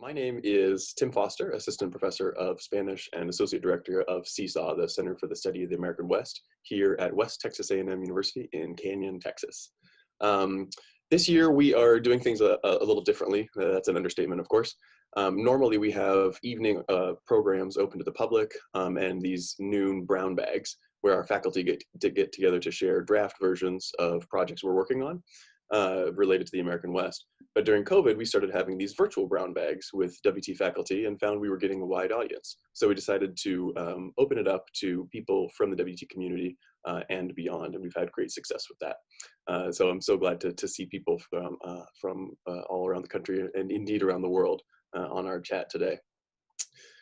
My name is Tim Foster, Assistant Professor of Spanish and Associate Director of CSAW, the Center for the Study of the American West, here at West Texas A&M University in Canyon, Texas. This year we are doing things a little differently. That's an understatement, of course. Normally we have evening programs open to the public and these noon brown bags where our faculty get together to share draft versions of projects we're working on related to the American West. But during COVID, we started having these virtual brown bags with WT faculty and found we were getting a wide audience. So we decided to open it up to people from the WT community and beyond, and we've had great success with that. So I'm so glad to see people from all around the country and indeed around the world on our chat today.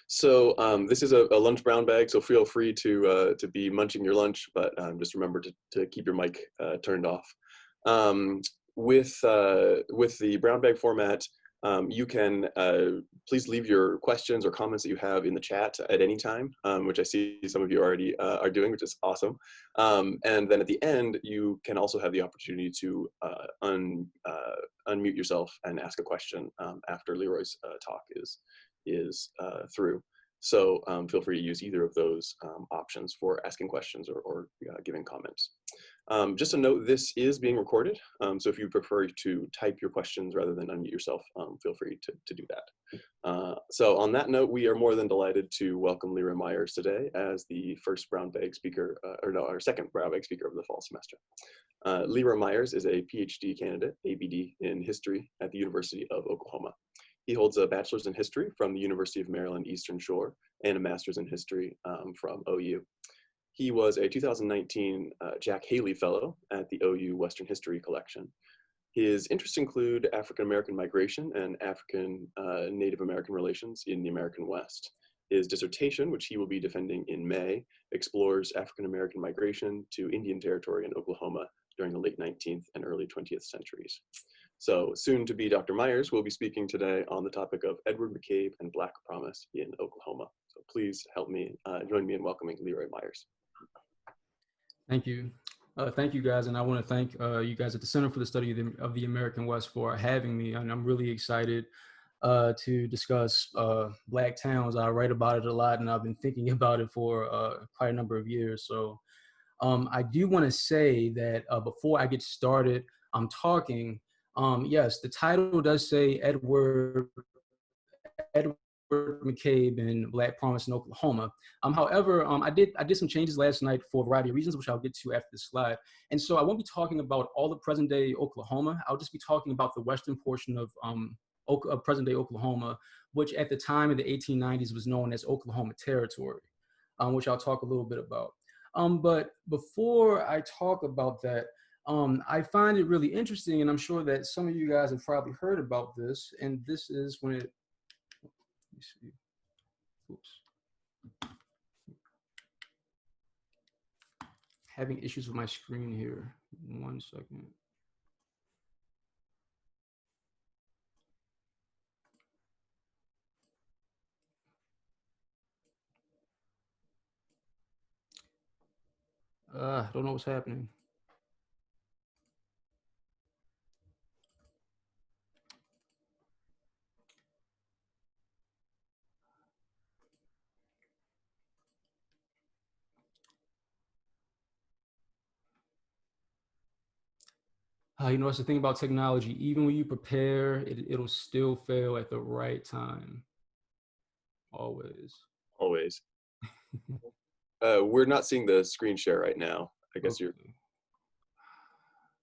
So this is a lunch brown bag, so feel free to be munching your lunch, but just remember to keep your mic turned off. With the brown bag format, you can please leave your questions or comments that you have in the chat at any time, which I see some of you already are doing, which is awesome. And then at the end, you can also have the opportunity to unmute yourself and ask a question after Leroy's talk is through. So feel free to use either of those options for asking questions or giving comments. Just a note, this is being recorded, so if you prefer to type your questions rather than unmute yourself, feel free to do that. So on that note, we are more than delighted to welcome Leroy Myers today as the first brown bag speaker, our second brown bag speaker of the fall semester. Leroy Myers is a PhD candidate, ABD, in history at the University of Oklahoma. He holds a bachelor's in history from the University of Maryland Eastern Shore and a master's in history from OU. He was a 2019 Jack Haley Fellow at the OU Western History Collection. His interests include African-American migration and African Native American relations in the American West. His dissertation, which he will be defending in May, explores African-American migration to Indian Territory in Oklahoma during the late 19th and early 20th centuries. So soon to be Dr. Myers will be speaking today on the topic of Edward McCabe and Black Promise in Oklahoma. So please help me, join me in welcoming Leroy Myers. Thank you. Thank you guys, and I want to thank you guys at the Center for the Study of the American West for having me, and I'm really excited to discuss Black towns. I write about it a lot, and I've been thinking about it for quite a number of years. So I do want to say that before I get started talking, yes, the title does say Edward McCabe and Black Promise in Oklahoma. However, I did some changes last night for a variety of reasons, which I'll get to after this slide. And so I won't be talking about all the present day Oklahoma. I'll just be talking about the western portion of present day Oklahoma, which at the time in the 1890s was known as Oklahoma Territory, which I'll talk a little bit about. But before I talk about that, I find it really interesting, and I'm sure that some of you guys have probably heard about this, and this is when it, let me see. Oops. Having issues with my screen here. 1 second. I don't know what's happening. You know, that's the thing about technology. Even when you prepare, it'll still fail at the right time. Always. Always. We're not seeing the screen share right now. I guess okay.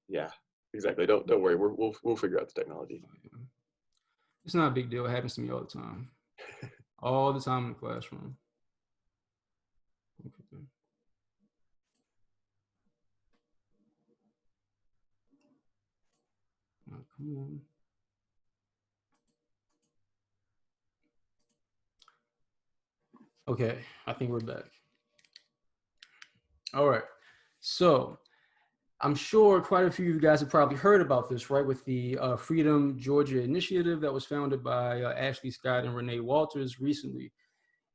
Yeah, exactly. Don't worry. We'll figure out the technology. It's not a big deal. It happens to me all the time. All the time in the classroom. Okay. Oh, come on. Okay, I think we're back. All right, so I'm sure quite a few of you guys have probably heard about this, right? With the Freedom Georgia Initiative that was founded by Ashley Scott and Renee Walters recently.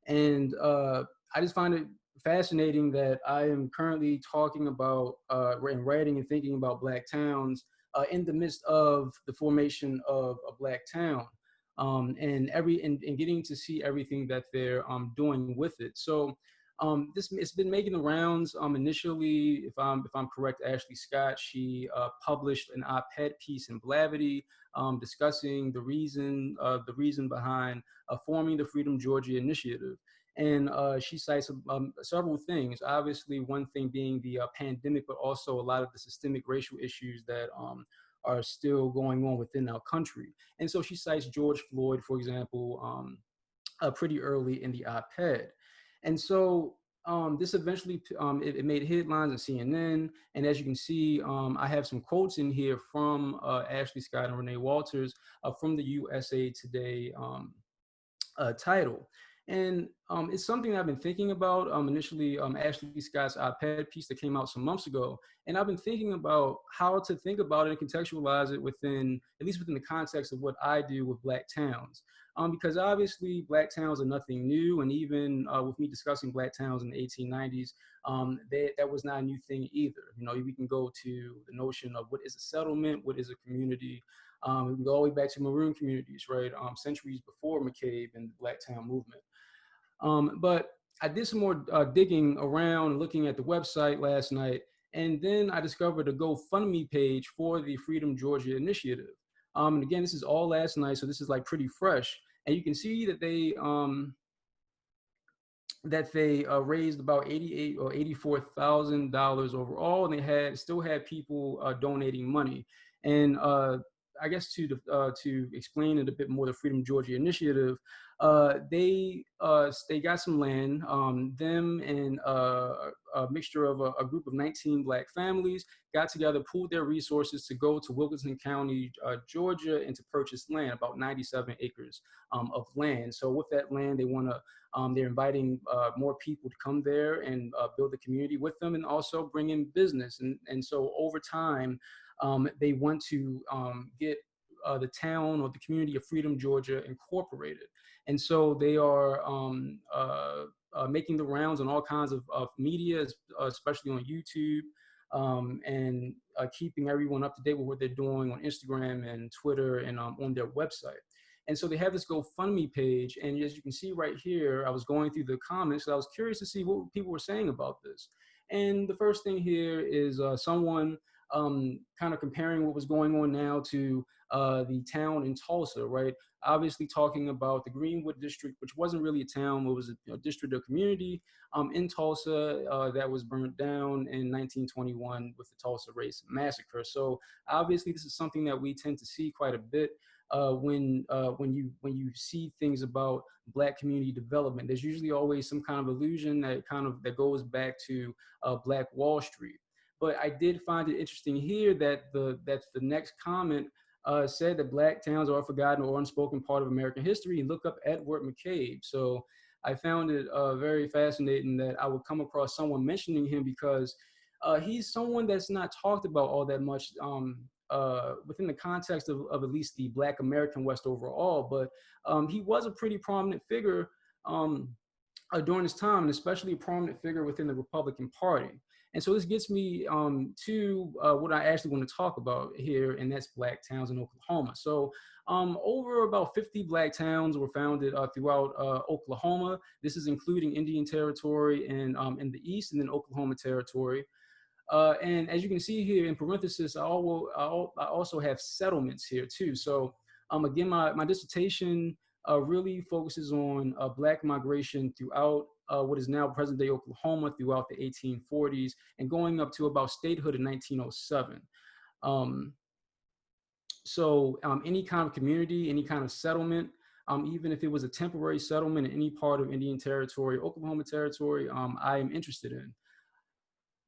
And I just find it fascinating that I am currently talking about and writing and thinking about Black towns in the midst of the formation of a Black town. and getting to see everything that they're doing with it. So this it's been making the rounds. Initially, if I'm correct, Ashley Scott, she published an op-ed piece in Blavity discussing the reason behind forming the Freedom Georgia Initiative. And she cites several things. Obviously, one thing being the pandemic, but also a lot of the systemic racial issues that are still going on within our country. And so she cites George Floyd, for example, pretty early in the op-ed. And so this eventually it made headlines on CNN. And as you can see, I have some quotes in here from Ashley Scott and Renee Walters from the USA Today title. And it's something I've been thinking about. Initially, Ashley Scott's op-ed piece that came out some months ago, and I've been thinking about how to think about it and contextualize it within, at least within the context of what I do with Black towns. Because obviously Black towns are nothing new, and even with me discussing Black towns in the 1890s, that was not a new thing either. You know, we can go to the notion of what is a settlement, what is a community. We can go all the way back to maroon communities, right? Centuries before McCabe and the Black Town movement. But I did some more digging around, looking at the website last night, and then I discovered a GoFundMe page for the Freedom Georgia Initiative. And again, this is all last night, so this is like pretty fresh. And you can see that they raised about $88,000 or $84,000 overall, and they still had people donating money. And I guess to explain it a bit more, the Freedom Georgia Initiative, they got some land. Them and a mixture of a group of 19 Black families got together, pooled their resources to go to Wilkinson County, Georgia, and to purchase land, about 97 acres of land. So with that land, they're inviting more people to come there and build a community with them, and also bring in business. And so over time, they want to get the town or the community of Freedom, Georgia, incorporated. And so they are making the rounds on all kinds of media, especially on YouTube, and keeping everyone up to date with what they're doing on Instagram and Twitter and on their website. And so they have this GoFundMe page. And as you can see right here, I was going through the comments. So I was curious to see what people were saying about this. And the first thing here is someone kind of comparing what was going on now to the town in Tulsa, right? Obviously talking about the Greenwood district, which wasn't really a town, it was a district or community in Tulsa that was burnt down in 1921 with the Tulsa Race Massacre. So obviously this is something that we tend to see quite a bit when you see things about Black community development. There's usually always some kind of illusion that goes back to Black Wall Street. But I did find it interesting here that the next comment said that Black towns are a forgotten or unspoken part of American history. And look up Edward McCabe. So I found it very fascinating that I would come across someone mentioning him, because he's someone that's not talked about all that much within the context of at least the Black American West overall. But he was a pretty prominent figure during his time, and especially a prominent figure within the Republican Party. And so this gets me to what I actually want to talk about here, and that's Black towns in Oklahoma. So over about 50 Black towns were founded throughout Oklahoma. This is including Indian Territory and in the east, and then Oklahoma Territory. And as you can see here in parentheses, I also have settlements here too. So again, my dissertation really focuses on Black migration throughout what is now present-day Oklahoma throughout the 1840s and going up to about statehood in 1907. So any kind of community, any kind of settlement, even if it was a temporary settlement in any part of Indian Territory, Oklahoma Territory, I am interested in.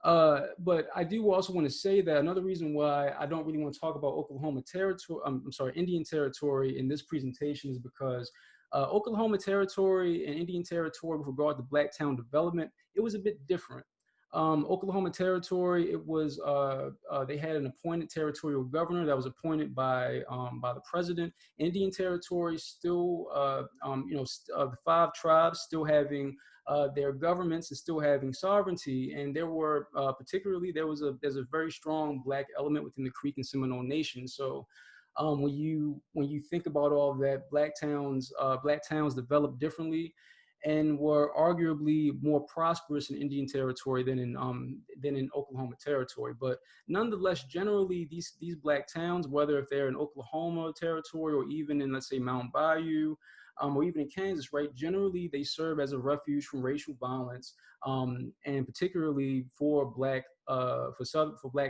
But I do also want to say that another reason why I don't really want to talk about Oklahoma Territory, Indian Territory in this presentation is because Oklahoma Territory and Indian Territory with regard to Black town development, it was a bit different. Oklahoma Territory, it was they had an appointed territorial governor that was appointed by the president. Indian Territory still, the 5 tribes still having their governments and still having sovereignty, and there were there's a very strong Black element within the Creek and Seminole Nation. So When you think about all of that, black towns developed differently and were arguably more prosperous in Indian territory than in Oklahoma territory. But nonetheless, generally these black towns, whether if they're in Oklahoma territory or even in, let's say, Mountain Bayou, or even in Kansas, right? Generally, they serve as a refuge from racial violence, and particularly for black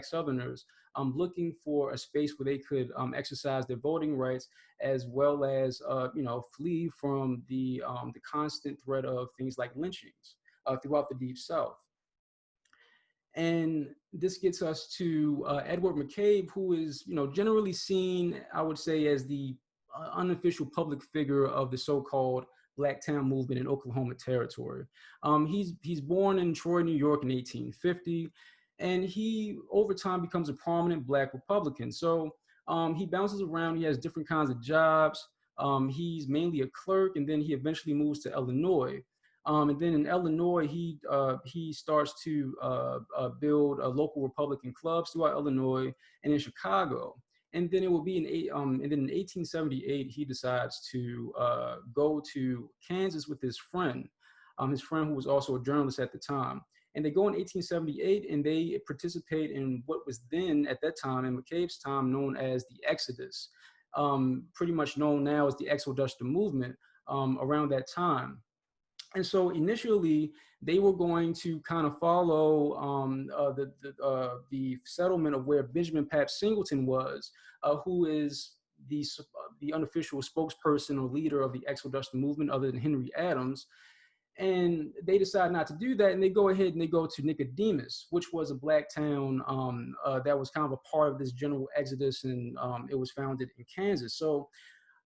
Southerners, looking for a space where they could exercise their voting rights, as well as flee from the constant threat of things like lynchings throughout the Deep South. And this gets us to Edward McCabe, who is, generally seen, I would say, as the unofficial public figure of the so-called Black Town movement in Oklahoma territory. He's born in Troy, New York in 1850, and he over time becomes a prominent Black Republican. So he bounces around. He has different kinds of jobs. He's mainly a clerk, and then he eventually moves to Illinois. And then in Illinois, he starts to build local Republican clubs throughout Illinois and in Chicago. And then it will be and then in 1878 he decides to go to Kansas with his friend who was also a journalist at the time. And they go in 1878 and they participate in what was then at that time, in McCabe's time, known as the Exodus, pretty much known now as the Exoduster movement around that time. And so initially, they were going to kind of follow the settlement of where Benjamin Pap Singleton was, who is the unofficial spokesperson or leader of the Exoduster movement, other than Henry Adams. And they decide not to do that, and they go ahead and they go to Nicodemus, which was a black town that was kind of a part of this general exodus, and it was founded in Kansas. So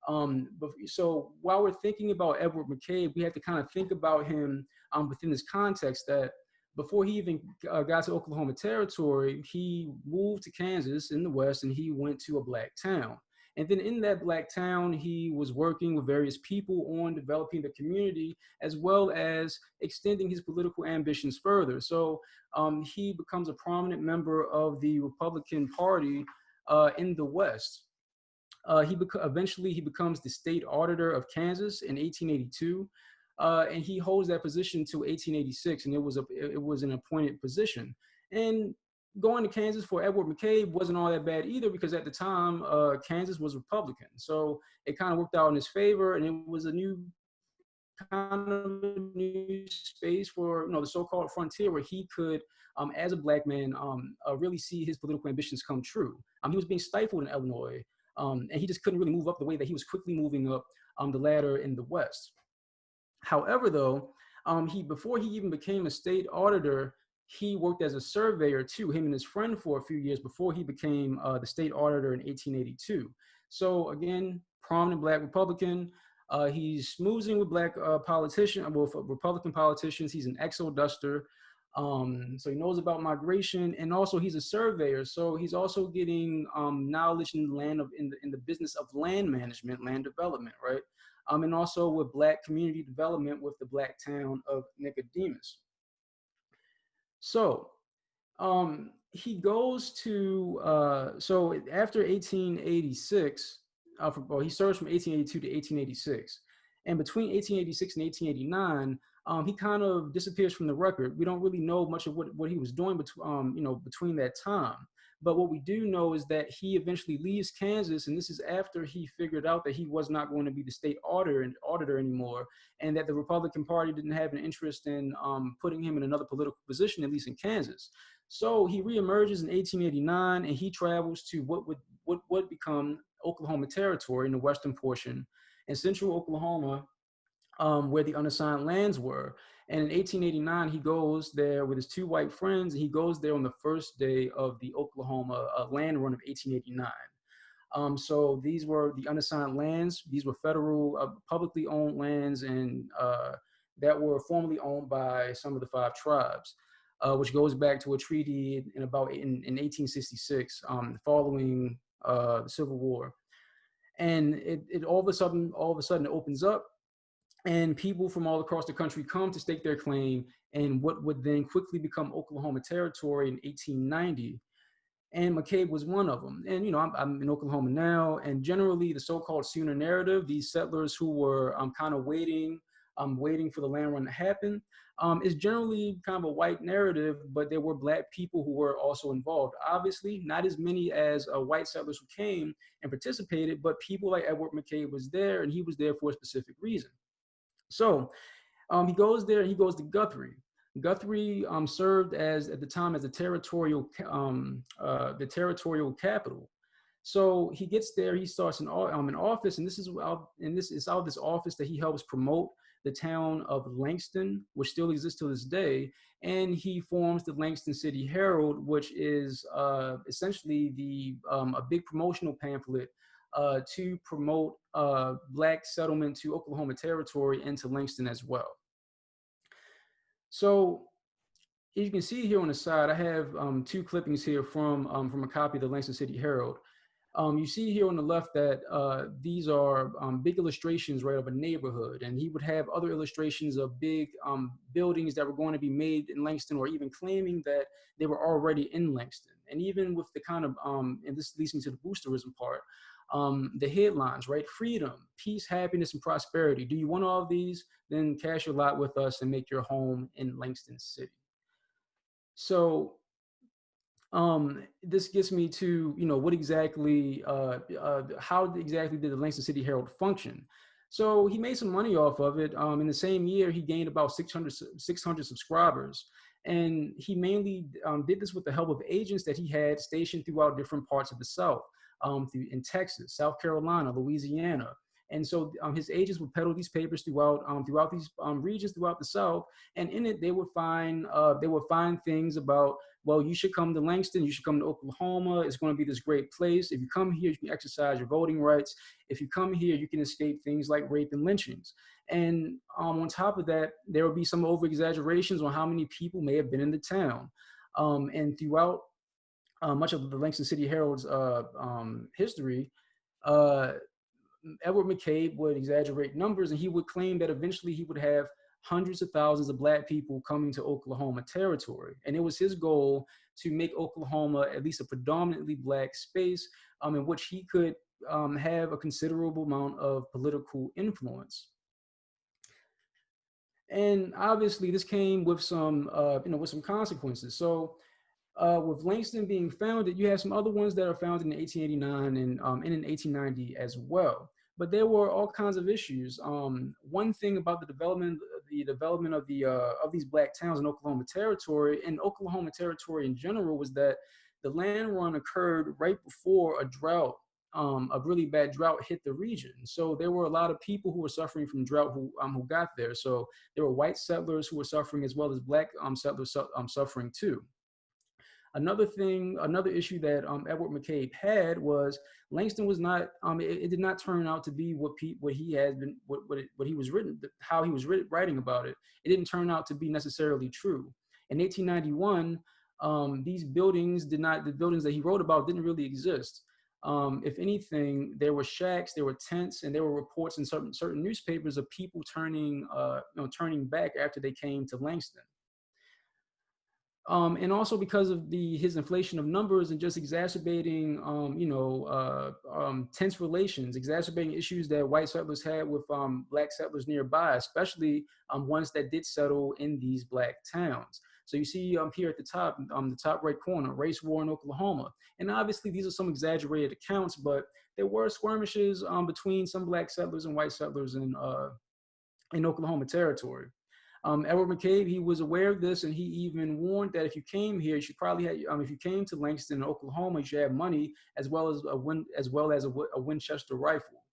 while we're thinking about Edward McCabe, we have to kind of think about him within this context that before he even got to Oklahoma territory, he moved to Kansas in the West, and he went to a black town. And then in that black town, he was working with various people on developing the community, as well as extending his political ambitions further. So he becomes a prominent member of the Republican Party in the West. Eventually he becomes the state auditor of Kansas in 1882, and he holds that position till 1886, and it was an appointed position. And going to Kansas for Edward McCabe wasn't all that bad either, because at the time Kansas was Republican, so it kind of worked out in his favor, and it was a new space for the so-called frontier, where he could, as a black man, really see his political ambitions come true. He was being stifled in Illinois. And he just couldn't really move up the way that he was quickly moving up the ladder in the West. However, though, before he even became a state auditor, he worked as a surveyor too, him and his friend, for a few years before he became the state auditor in 1882. So again, prominent black Republican. He's smoozing with black Republican politicians. He's an exoduster. So he knows about migration, and also he's a surveyor. So he's also getting knowledge in the business of land management, land development, right? And also with black community development with the black town of Nicodemus. So he goes to so after 1886. He serves from 1882 to 1886, and between 1886 and 1889. He kind of disappears from the record. We don't really know much of what he was doing between that time. But what we do know is that he eventually leaves Kansas, and this is after he figured out that he was not going to be the state auditor anymore, and that the Republican Party didn't have an interest in putting him in another political position, at least in Kansas. So he reemerges in 1889, and he travels to what would become Oklahoma territory in the western portion, in central Oklahoma, where the unassigned lands were. And in 1889, he goes there with his two white friends, and he goes there on the first day of the Oklahoma land run of 1889. So these were the unassigned lands. These were federal, publicly owned lands, and that were formerly owned by some of the five tribes, which goes back to a treaty in 1866, following the Civil War. And it all of a sudden opens up, and people from all across the country come to stake their claim in what would then quickly become Oklahoma territory in 1890. and McCabe was one of them. And I'm in Oklahoma now, and generally the so-called Sooner narrative, these settlers who were kind of waiting for the land run to happen, is generally kind of a white narrative, but there were Black people who were also involved. Obviously, not as many as white settlers who came and participated, but people like Edward McCabe was there, and he was there for a specific reason. So he goes there and he goes to Guthrie. Guthrie served as at the time as the territorial capital. So he gets there, he starts an office, and this is out of this office that he helps promote the town of Langston, which still exists to this day, and he forms the Langston City Herald, which is essentially a big promotional pamphlet to promote Black settlement to Oklahoma Territory and to Langston as well. So as you can see here on the side, I have two clippings here from a copy of the Langston City Herald. You see here on the left that these are big illustrations, right, of a neighborhood, and he would have other illustrations of big buildings that were going to be made in Langston, or even claiming that they were already in Langston. And even with the kind of, and this leads me to the boosterism part, the headlines, right? Freedom, peace, happiness, and prosperity. Do you want all of these? Then cash your lot with us and make your home in Langston City. So this gets me to, what exactly, how exactly did the Langston City Herald function? So he made some money off of it. In the same year, he gained about 600 subscribers. And he mainly did this with the help of agents that he had stationed throughout different parts of the South, in Texas, South Carolina, Louisiana. And so his agents would peddle these papers throughout these regions throughout the South, and in it they would find things about, well, you should come to Langston, you should come to Oklahoma. It's going to be this great place. If you come here, you can exercise your voting rights. If you come here, you can escape things like rape and lynchings. And on top of that, there will be some over exaggerations on how many people may have been in the town. And throughout much of the Langston City Herald's history, Edward McCabe would exaggerate numbers, and he would claim that eventually he would have hundreds of thousands of Black people coming to Oklahoma Territory. And it was his goal to make Oklahoma at least a predominantly Black space in which he could have a considerable amount of political influence. And obviously this came with some, with some consequences. So with Langston being founded, you have some other ones that are founded in 1889 and in 1890 as well. But there were all kinds of issues. One thing about the development of these Black towns in Oklahoma Territory and Oklahoma Territory in general was that the land run occurred right before a drought, a really bad drought hit the region. So there were a lot of people who were suffering from drought who got there. So there were white settlers who were suffering as well as Black settlers suffering too. Another issue that Edward McCabe had was Langston was not. It did not turn out to be what he has been, what he was written, how he was writing about it. It didn't turn out to be necessarily true. In 1891, these buildings the buildings that he wrote about didn't really exist. If anything, there were shacks, there were tents, and there were reports in certain newspapers of people turning back after they came to Langston. And also because of his inflation of numbers and just exacerbating, tense relations, exacerbating issues that white settlers had with Black settlers nearby, especially ones that did settle in these Black towns. So you see here at the top right corner, race war in Oklahoma. And obviously these are some exaggerated accounts, but there were skirmishes between some Black settlers and white settlers in Oklahoma Territory. Edward McCabe, he was aware of this, and he even warned that if you came here, you should probably have, if you came to Langston, Oklahoma, you should have money as well as a Winchester rifle.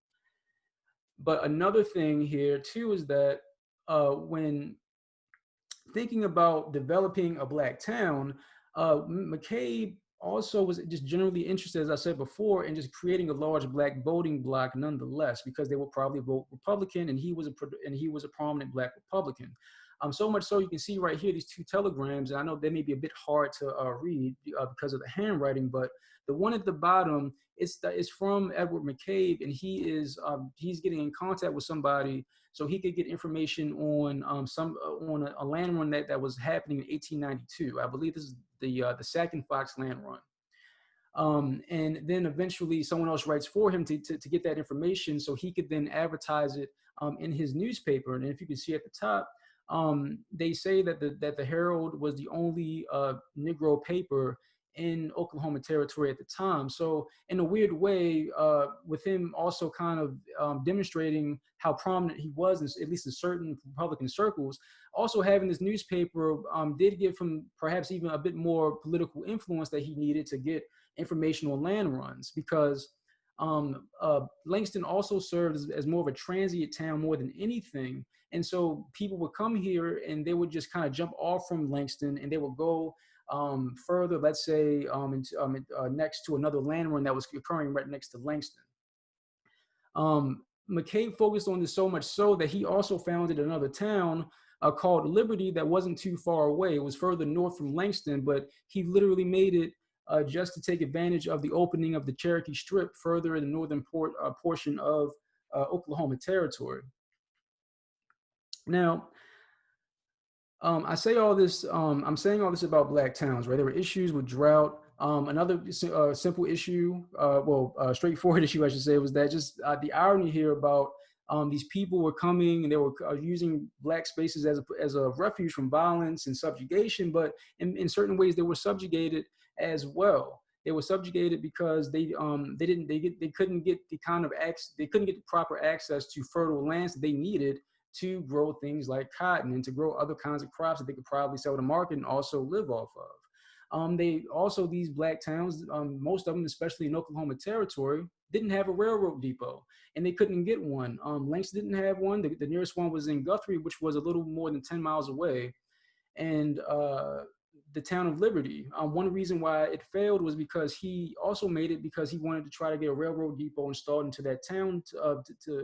But another thing here too is that when thinking about developing a Black town, McCabe also was just generally interested, as I said before, in just creating a large Black voting bloc nonetheless, because they would probably vote Republican, and he was a prominent Black Republican. So much so you can see right here these two telegrams, and I know they may be a bit hard to read because of the handwriting, but the one at the bottom is from Edward McCabe, and he's getting in contact with somebody so he could get information on a land run that was happening in 1892. I believe this is the Sac and Fox land run. And then eventually someone else writes for him to get that information so he could then advertise it in his newspaper. And if you can see at the top, they say that the Herald was the only Negro paper in Oklahoma Territory at the time. So in a weird way, with him also kind of demonstrating how prominent he was, at least in certain Republican circles, also having this newspaper did give him perhaps even a bit more political influence that he needed to get information on land runs, because Langston also served as more of a transient town more than anything. And so people would come here and they would just kind of jump off from Langston and they would go further, let's say, next to another land run that was occurring right next to Langston. McCabe focused on this so much so that he also founded another town called Liberty that wasn't too far away. It was further north from Langston, but he literally made it just to take advantage of the opening of the Cherokee Strip further in the northern portion of Oklahoma Territory. Now, I say all this. I'm saying all this about black towns, right? There were issues with drought. Another simple issue, straightforward issue, I should say, was that just the irony here about these people were coming and they were using black spaces as a refuge from violence and subjugation, but in certain ways they were subjugated as well. They were subjugated because they couldn't get the proper access to fertile lands that they needed to grow things like cotton and to grow other kinds of crops that they could probably sell to market and also live off of. These black towns, most of them, especially in Oklahoma Territory, didn't have a railroad depot, and they couldn't get one. Langston didn't have one. The nearest one was in Guthrie, which was a little more than 10 miles away. And the town of Liberty, one reason why it failed was because he also made it because he wanted to try to get a railroad depot installed into that town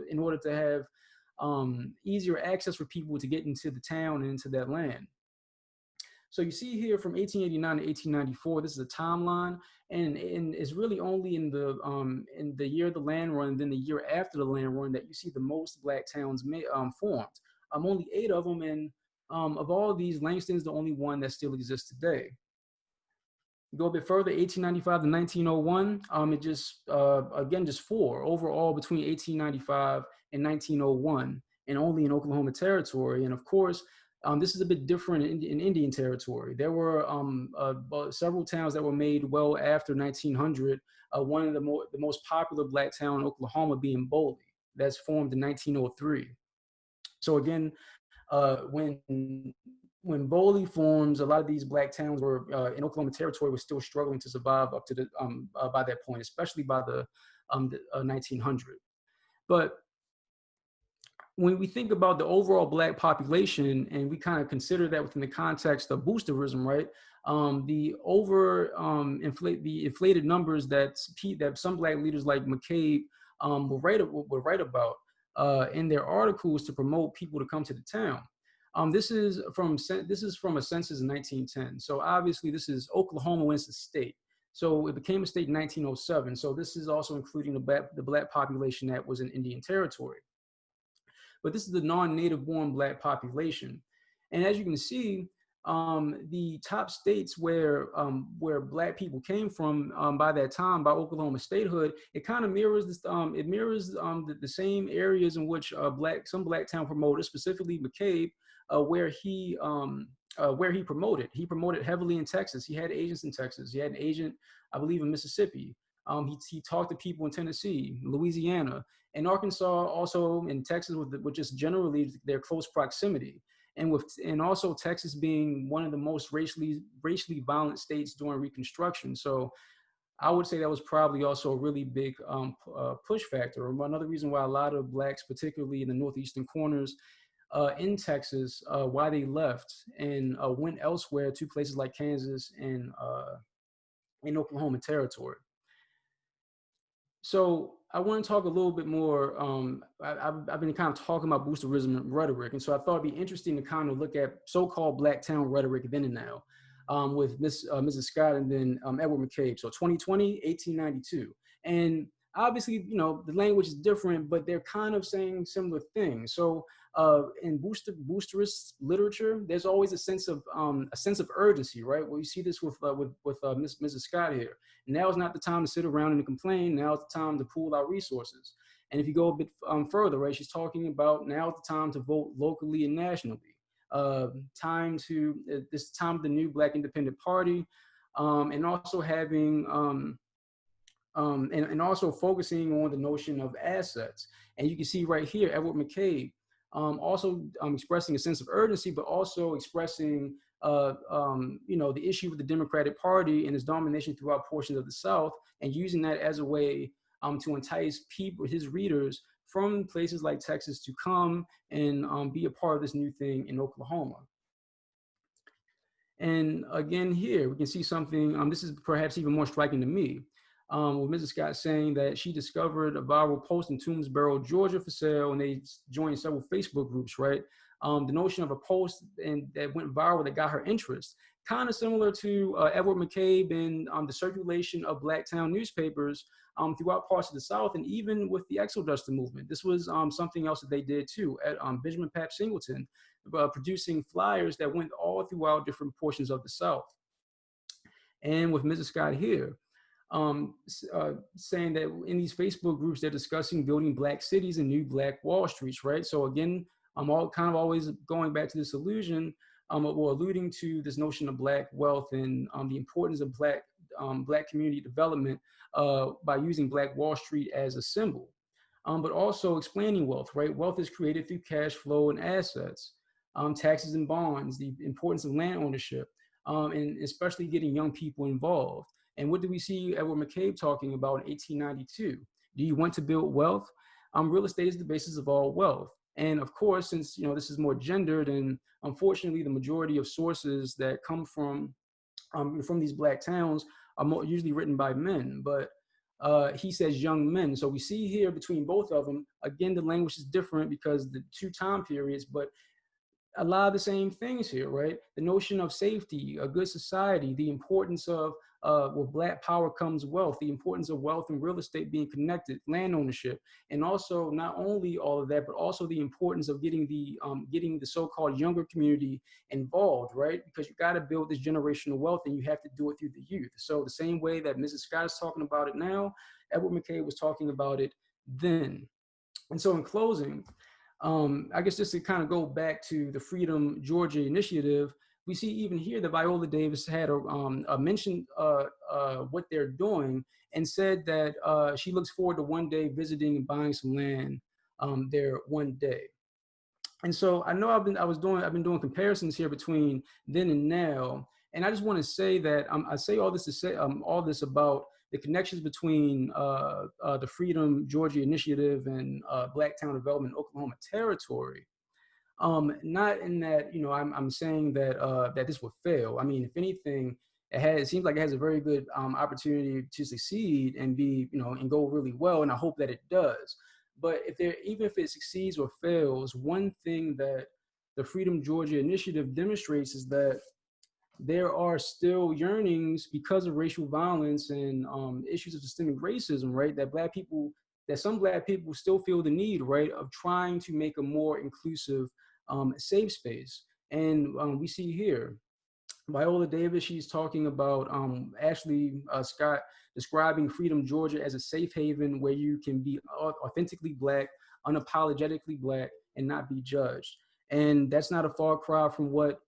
in order to have easier access for people to get into the town and into that land. So you see here from 1889 to 1894, this is a timeline, and it's really only in the year of the land run, and then the year after the land run, that you see the most black towns formed. Only 8 of them, and of all of these, Langston's the only one that still exists today. Go a bit further, 1895 to 1901, it just, again, just 4 overall between 1895 and 1901, and only in Oklahoma Territory. And of course, this is a bit different in Indian Territory. There were several towns that were made well after 1900. One of the most popular black town in Oklahoma being Boley, that's formed in 1903. So again, when Boley forms, a lot of these black towns were in Oklahoma Territory were still struggling to survive up to the by that point, especially by the 1900. But when we think about the overall black population and we kind of consider that within the context of boosterism, right? The inflated numbers that some black leaders like McCabe will write about in their articles to promote people to come to the town. This is from a census in 1910. So obviously this is Oklahoma when it's a state. So it became a state in 1907. So this is also including the black population that was in Indian Territory. But this is the non-native born black population. And as you can see, the top states where black people came from by that time, by Oklahoma statehood, it kind of mirrors this. It mirrors the same areas in which some black town promoters, specifically McCabe, where he promoted. He promoted heavily in Texas. He had agents in Texas. He had an agent, I believe, in Mississippi. He talked to people in Tennessee, Louisiana, and Arkansas, also in Texas, with just generally their close proximity, and also Texas being one of the most racially violent states during Reconstruction. So I would say that was probably also a really big push factor. Another reason why a lot of blacks, particularly in the northeastern corners in Texas, why they left and went elsewhere to places like Kansas and in Oklahoma Territory. So I want to talk a little bit more. I've been kind of talking about boosterism and rhetoric, and so I thought it'd be interesting to kind of look at so-called black town rhetoric then and now with Mrs. Scott and then Edward McCabe. So 2020, 1892. And obviously, you know, the language is different, but they're kind of saying similar things. So in boosterist literature, there's always a sense of urgency, right? Well, you see this with Mrs. Scott here. Now is not the time to sit around and complain. Now is the time to pool our resources. And if you go a bit further, right, she's talking about now is the time to vote locally and nationally. This time of the new Black Independent Party, and also having and also focusing on the notion of assets. And you can see right here, Edward McCabe also expressing a sense of urgency, but also expressing you know, the issue with the Democratic Party and its domination throughout portions of the South, and using that as a way to entice people, his readers, from places like Texas to come and be a part of this new thing in Oklahoma. And again, here we can see something, this is perhaps even more striking to me, with Mrs. Scott saying that she discovered a viral post in Toomsboro, Georgia for sale, and they joined several Facebook groups, right? The notion of a post that went viral that got her interest, kind of similar to Edward McCabe and the circulation of Blacktown newspapers throughout parts of the South, and even with the Exoduster movement. This was something else that they did too at Benjamin Pap Singleton, producing flyers that went all throughout different portions of the South. And with Mrs. Scott here, saying that in these Facebook groups, they're discussing building Black cities and new Black Wall Streets, right? So again, I'm all kind of always going back to this illusion, or alluding to this notion of Black wealth and the importance of Black community development by using Black Wall Street as a symbol. But also explaining wealth, right? Wealth is created through cash flow and assets, taxes and bonds, the importance of land ownership, and especially getting young people involved. And what do we see Edward McCabe talking about in 1892? Do you want to build wealth? Real estate is the basis of all wealth. And of course, since this is more gendered, and unfortunately the majority of sources that come from these Black towns are usually written by men, but he says young men. So we see here between both of them, again, the language is different because the two time periods, but a lot of the same things here, right? The notion of safety, a good society, the importance of with Black power comes wealth, the importance of wealth and real estate being connected, land ownership, and also not only all of that, but also the importance of getting the so-called younger community involved, right? Because you got to build this generational wealth, and you have to do it through the youth. So the same way that Mrs. Scott is talking about it now, Edward McCabe was talking about it then. And so in closing, I guess just to kind of go back to the Freedom Georgia Initiative, we see even here that Viola Davis had mentioned what they're doing, and said that she looks forward to one day visiting and buying some land there one day. And so I know I've been doing comparisons here between then and now, and I just want to say that I say all this to say all this about the connections between the Freedom Georgia Initiative and Blacktown Development Oklahoma Territory. Not in that I'm saying that that this would fail. I mean, if anything, it seems like it has a very good opportunity to succeed and be and go really well, and I hope that it does. But even if it succeeds or fails, one thing that the Freedom Georgia Initiative demonstrates is that there are still yearnings because of racial violence and issues of systemic racism, right? That some Black people still feel the need, right, of trying to make a more inclusive, safe space. And we see here, Viola Davis, she's talking about Ashley Scott describing Freedom Georgia as a safe haven where you can be authentically Black, unapologetically Black, and not be judged. And that's not a far cry from what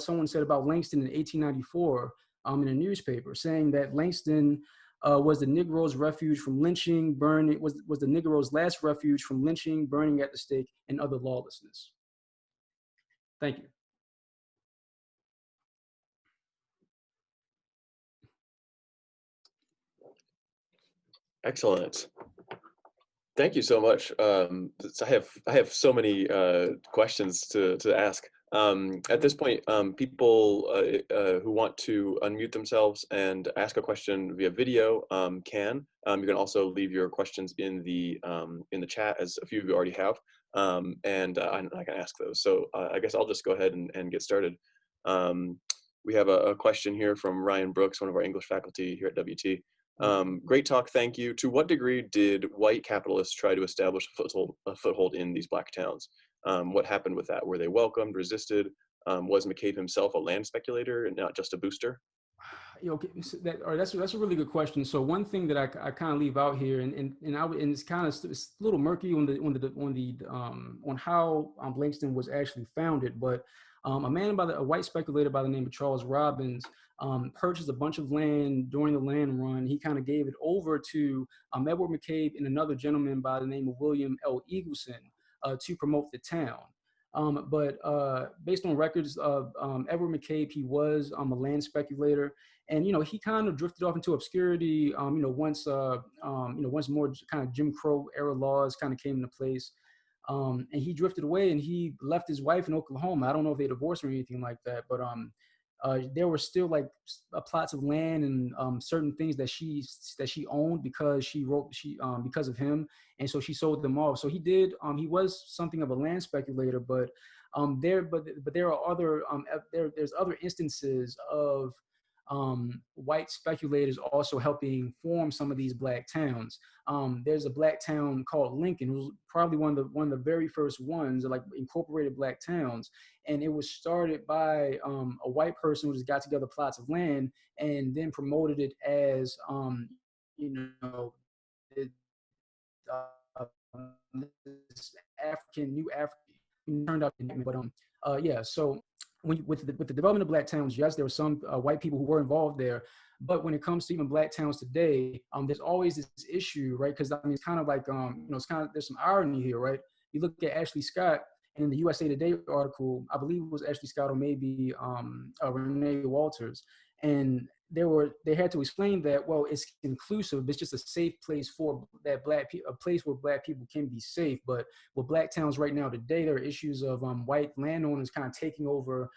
someone said about Langston in 1894 in a newspaper, saying that Langston was the Negro's refuge from lynching, burning, was the Negro's last refuge from lynching, burning at the stake, and other lawlessness. Thank you. Excellent. Thank you so much. I have so many questions to ask. At this point, people who want to unmute themselves and ask a question via video can. You can also leave your questions in the chat, as a few of you already have, and I can ask those. So I guess I'll just go ahead and get started. We have a question here from Ryan Brooks, one of our English faculty here at WT. Great talk, thank you. To what degree did white capitalists try to establish a foothold in these black towns? What happened with that? Were they welcomed, resisted? Was McCabe himself a land speculator and not just a booster? Okay, so that's a really good question. So one thing that I kind of leave out here, and it's kind of it's a little murky on how Langston was actually founded, but a white speculator by the name of Charles Robbins purchased a bunch of land during the land run. He kind of gave it over to Edward McCabe and another gentleman by the name of William L. Eagleson to promote the town. But based on records of Edward McCabe, he was a land speculator, and he kind of drifted off into obscurity. Once more kind of Jim Crow era laws kind of came into place, and he drifted away and he left his wife in Oklahoma. I don't know if they divorced or anything like that, but there were still like plots of land and certain things that she owned because because of him, and so she sold them off. So he was something of a land speculator, but there are other there's other instances of white speculators also helping form some of these black towns. There's a black town called Lincoln. It was probably one of the very first ones, like incorporated black towns, and it was started by a white person who just got together plots of land and then promoted it as you know it, this new African turned out, but yeah. So with the development of black towns, yes, there were some white people who were involved there, but when it comes to even black towns today, there's always this issue, right? Because I mean, it's kind of like it's kind of there's some irony here, right? You look at Ashley Scott in the USA Today article, I believe it was Ashley Scott or maybe Renee Walters, and they had to explain that, well, it's inclusive, it's just a safe place for that a place where black people can be safe. But with black towns right now today, there are issues of white landowners kind of taking over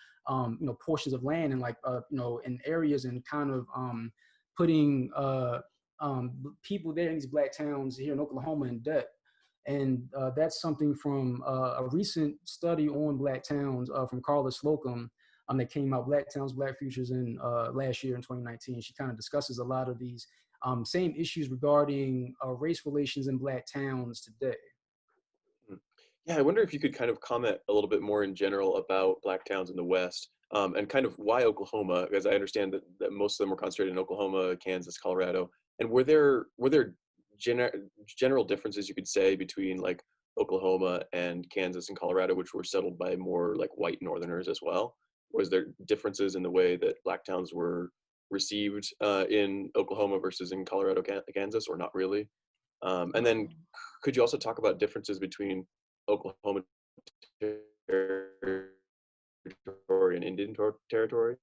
portions of land and in areas, and kind of putting people there in these black towns here in Oklahoma in debt. And that's something from a recent study on black towns from Carla Slocum that came out, Black Towns, Black Futures, in last year in 2019. She kind of discusses a lot of these same issues regarding race relations in black towns today. Yeah, I wonder if you could kind of comment a little bit more in general about black towns in the West, and kind of why Oklahoma, because I understand that most of them were concentrated in Oklahoma, Kansas, Colorado. And were there general differences you could say between like Oklahoma and Kansas and Colorado, which were settled by more like white Northerners as well? Was there differences in the way that black towns were received in Oklahoma versus in Colorado, Kansas, or not really? And then could you also talk about differences between Oklahoma territory and Indian territory,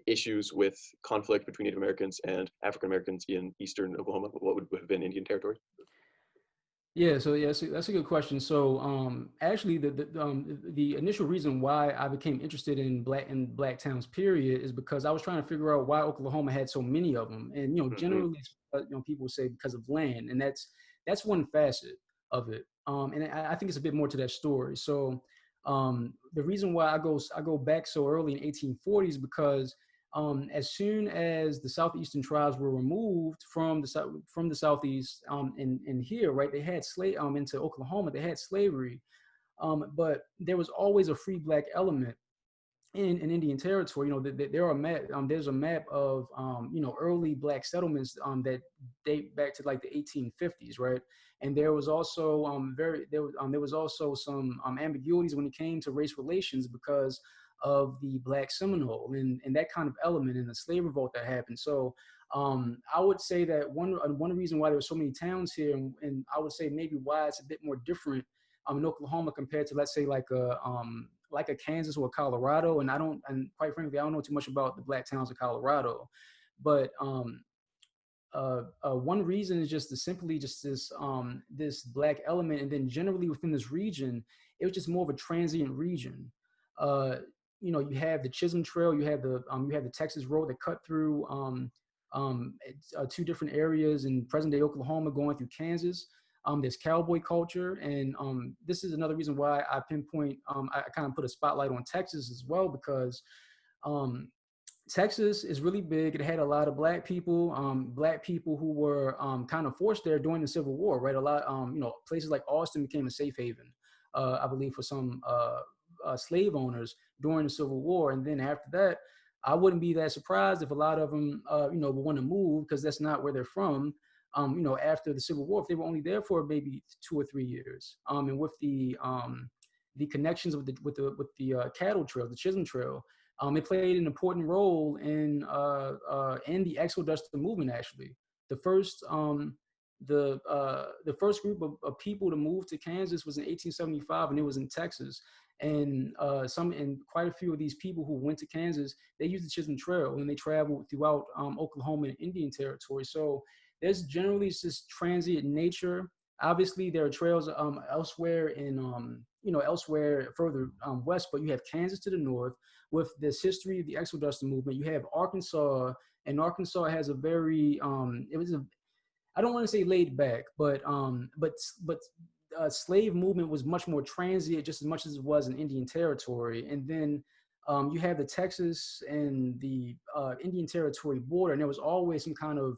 issues with conflict between Native Americans and African Americans in eastern Oklahoma? What would have been Indian territory? Yeah, so yeah, that's a good question. So actually, the initial reason why I became interested in black towns, period, is because I was trying to figure out why Oklahoma had so many of them. And Mm-hmm. generally, people say because of land, and that's one facet of it. And I think it's a bit more to that story. So the reason why I go back so early in 1840s, because as soon as the southeastern tribes were removed from the southeast and here, right, they had into Oklahoma, they had slavery, but there was always a free black element in Indian territory. There's a map of early black settlements that date back to like the 1850s, right? And there was also there was also some ambiguities when it came to race relations because of the Black Seminole and that kind of element in the slave revolt that happened. So I would say that one reason why there were so many towns here, and I would say maybe why it's a bit more different in Oklahoma compared to, let's say, like a Kansas or a Colorado. And quite frankly, I don't know too much about the black towns of Colorado, but one reason is simply this black element, and then generally within this region, it was just more of a transient region. Uh, you have the Chisholm Trail, you have the Texas Road that cut through two different areas in present-day Oklahoma, going through Kansas. There's cowboy culture, and this is another reason why I pinpoint. I kind of put a spotlight on Texas as well, because Texas is really big. It had a lot of black people who were kind of forced there during the Civil War, right? A lot, places like Austin became a safe haven, I believe, for some slave owners during the Civil War. And then after that, I wouldn't be that surprised if a lot of them, would want to move because that's not where they're from. After the Civil War, if they were only there for maybe 2 or 3 years, and with the connections with the cattle trail, the Chisholm Trail, it played an important role in the Exodus movement. Actually, the first the first group of people to move to Kansas was in 1875, and it was in Texas. And quite a few of these people who went to Kansas, they used the Chisholm Trail and they traveled throughout Oklahoma and Indian Territory. So there's generally this transient nature. Obviously, there are trails elsewhere elsewhere further west, but you have Kansas to the north with this history of the Exodus movement. You have Arkansas, and Arkansas has a very I don't want to say laid back, but slave movement was much more transient, just as much as it was in Indian Territory. And then you have the Texas and the Indian Territory border, and there was always some kind of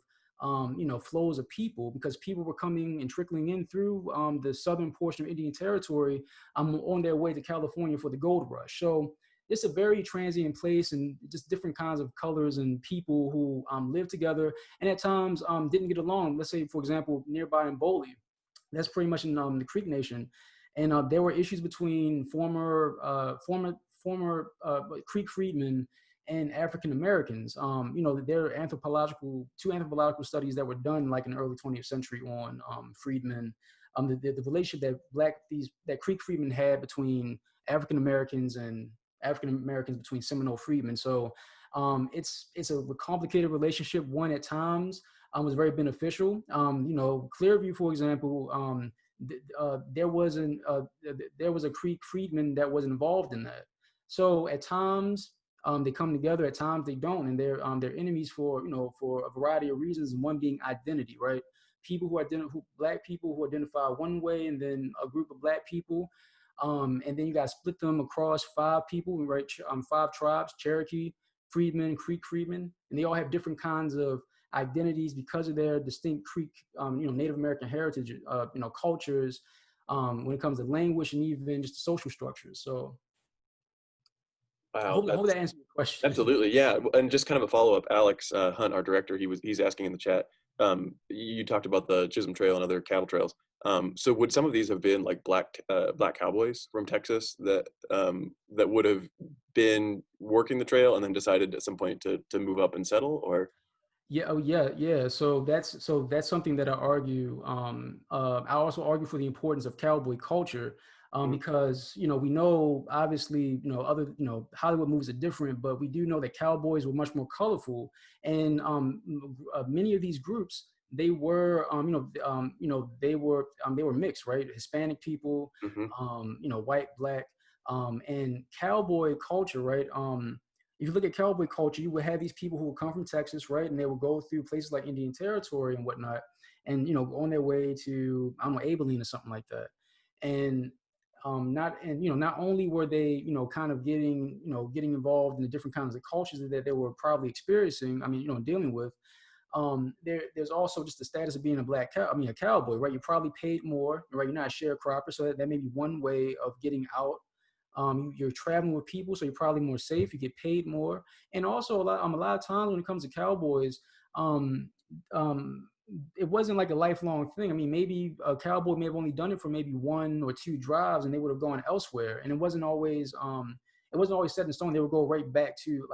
flows of people because people were coming and trickling in through the southern portion of Indian Territory on their way to California for the gold rush. So it's a very transient place and just different kinds of colors and people who live together and at times didn't get along. Let's say, for example, nearby in Boley, that's pretty much in the Creek Nation. And there were issues between former Creek freedmen and African Americans. There are two anthropological studies that were done like in the early 20th century on freedmen. The relationship that Creek freedmen had between African Americans and African Americans between Seminole freedmen. So it's a complicated relationship. One at times was very beneficial. Clearview, for example, there was a Creek freedman that was involved in that. So at times they come together, at times they don't, and they're enemies for a variety of reasons. One being identity, right? Black people who identify one way, and then a group of black people. And then you got to split them across 5 people, right? 5 tribes: Cherokee freedmen, Creek freedmen, and they all have different kinds of identities because of their distinct Creek, Native American heritage, cultures, when it comes to language and even just the social structures. So I Wow, hope that answers your question. absolutely, yeah. And just kind of a follow-up, Alex Hunt, our director, he's asking in the chat. You talked about the Chisholm Trail and other cattle trails. So would some of these have been like black cowboys from Texas that would have been working the trail and then decided at some point to move up and settle, or? Yeah. Oh, yeah. Yeah. So that's something that I argue. I also argue for the importance of cowboy culture, Mhm. because we know obviously other Hollywood movies are different, but we do know that cowboys were much more colorful, and many of these groups they were they were mixed, right? Hispanic people, Mhm. white, black, and cowboy culture, right? If you look at cowboy culture, you would have these people who would come from Texas, right? And they would go through places like Indian Territory and whatnot, and on their way to, I don't know, Abilene or something like that. And not only were they kind of getting involved in the different kinds of cultures that they were probably experiencing, dealing with. There's also just the status of being a cowboy, right? You're probably paid more, right? You're not a sharecropper, so that may be one way of getting out. You're traveling with people, so you're probably more safe. You get paid more, and also a lot of times when it comes to cowboys, um, um, it wasn't like a lifelong thing. I mean, maybe a cowboy may have only done it for maybe 1 or 2 drives, and they would have gone elsewhere. And it wasn't always set in stone. They would go right back to